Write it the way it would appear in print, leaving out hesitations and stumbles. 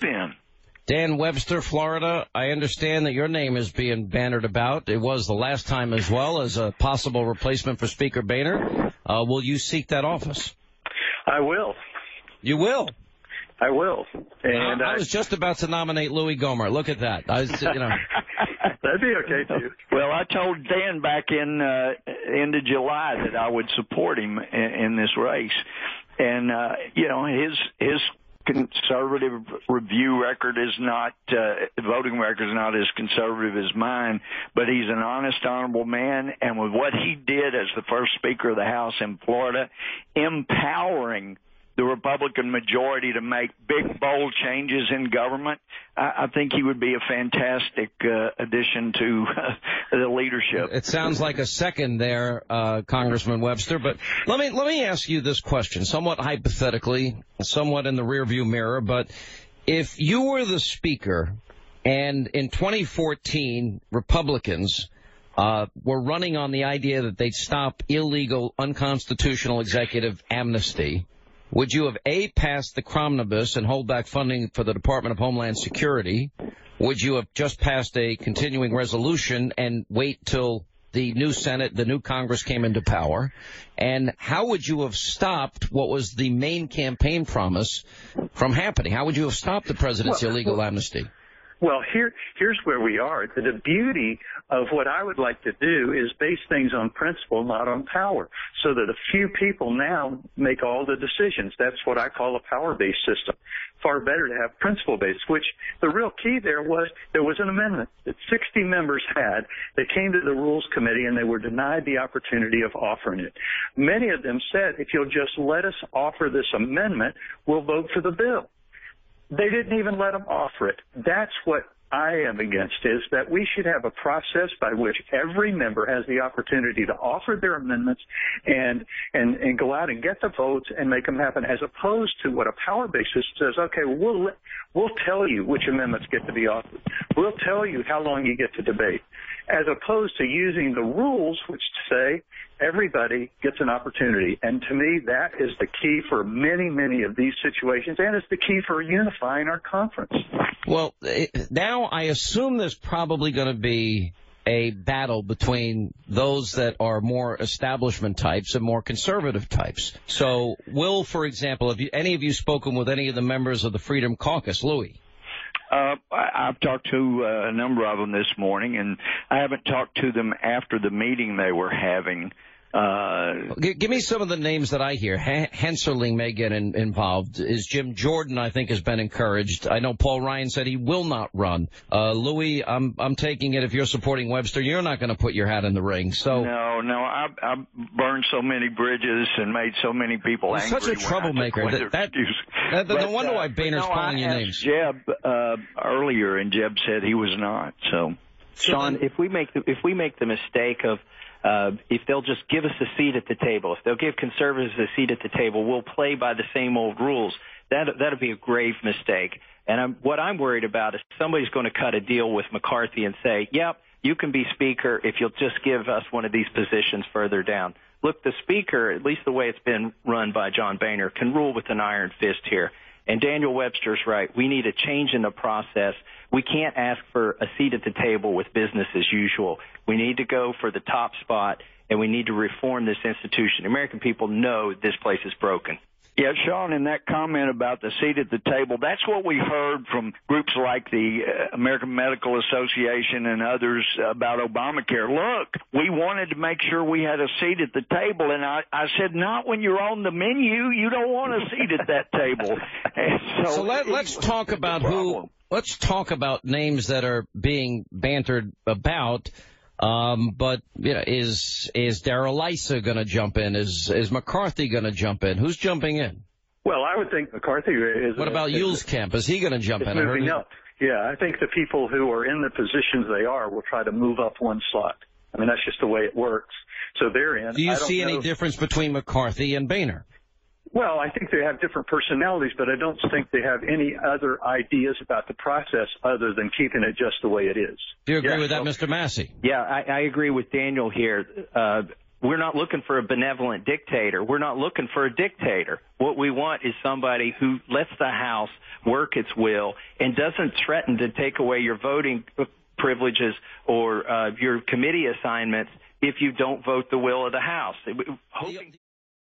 in. Dan Webster, Florida, I understand that your name is being bannered about. It was the last time as well as a possible replacement for Speaker Boehner. Will you seek that office? I will. You will? I will. And I was just about to nominate Louis Gohmert. Look at that. That'd be okay, too. Well, I told Dan back in end of July that I would support him in this race. And, his conservative review record is not, voting record is not as conservative as mine, but he's an honest, honorable man. And with what he did as the first Speaker of the House in Florida, empowering the Republican majority to make big, bold changes in government, I think he would be a fantastic addition to the leadership. It sounds like a second there, Congressman Webster. But let me ask you this question, somewhat hypothetically, somewhat in the rearview mirror. But if you were the Speaker and in 2014 Republicans were running on the idea that they'd stop illegal, unconstitutional executive amnesty, would you have, A, passed the Cromnibus and hold back funding for the Department of Homeland Security? Would you have just passed a continuing resolution and wait till the new Senate, the new Congress came into power? And how would you have stopped what was the main campaign promise from happening? How would you have stopped the president's illegal amnesty? Well, here's where we are. The beauty of what I would like to do is base things on principle, not on power, so that a few people now make all the decisions. That's what I call a power-based system. Far better to have principle-based, which the real key there was an amendment that 60 members had. They came to the Rules Committee and they were denied the opportunity of offering it. Many of them said, if you'll just let us offer this amendment, we'll vote for the bill. They didn't even let them offer it. That's what I am against, is that we should have a process by which every member has the opportunity to offer their amendments and go out and get the votes and make them happen, as opposed to what a power basis says, okay, we'll tell you which amendments get to be offered. We'll tell you how long you get to debate, as opposed to using the rules which say everybody gets an opportunity. And to me, that is the key for many, many of these situations, and it's the key for unifying our conference. Well, now I assume there's probably going to be a battle between those that are more establishment types and more conservative types. So will, for example, have any of you spoken with any of the members of the Freedom Caucus, Louis? I've talked to a number of them this morning, and I haven't talked to them after the meeting they were having. Give me some of the names that I hear. Hensarling may get involved. Is Jim Jordan, I think, has been encouraged. I know Paul Ryan said he will not run. Louis, I'm taking it if you're supporting Webster, you're not going to put your hat in the ring. So No, I've burned so many bridges and made so many people angry. Such a troublemaker. No wonder why Boehner's calling you names. Jeb earlier, and Jeb said he was not. So, Sean, if we make the mistake of if they'll just give us a seat at the table, if they'll give conservatives a seat at the table, we'll play by the same old rules. That'd be a grave mistake. And what I'm worried about is somebody's going to cut a deal with McCarthy and say, yep, you can be Speaker if you'll just give us one of these positions further down. Look, the Speaker, at least the way it's been run by John Boehner, can rule with an iron fist here. And Daniel Webster's right. We need a change in the process. We can't ask for a seat at the table with business as usual. We need to go for the top spot, and we need to reform this institution. American people know this place is broken. Yeah, Sean, in that comment about the seat at the table, that's what we heard from groups like the American Medical Association and others about Obamacare. Look, we wanted to make sure we had a seat at the table, and I said, not when you're on the menu. You don't want a seat at that table. So let's talk about let's talk about names that are being bantered about. But you know, is Darrell Issa going to jump in? Is McCarthy going to jump in? Who's jumping in? Well, I would think McCarthy is. What about Yule's camp? Is he going to jump in? Moving up. Yeah, I think the people who are in the positions they are will try to move up one slot. I mean, that's just the way it works. So they're in. Do you see any difference between McCarthy and Boehner? Well, I think they have different personalities, but I don't think they have any other ideas about the process other than keeping it just the way it is. Do you agree with that, Mr. Massey? Yeah, I agree with Daniel here. we're not looking for a benevolent dictator. We're not looking for a dictator. What we want is somebody who lets the House work its will and doesn't threaten to take away your voting privileges or your committee assignments if you don't vote the will of the House. Hoping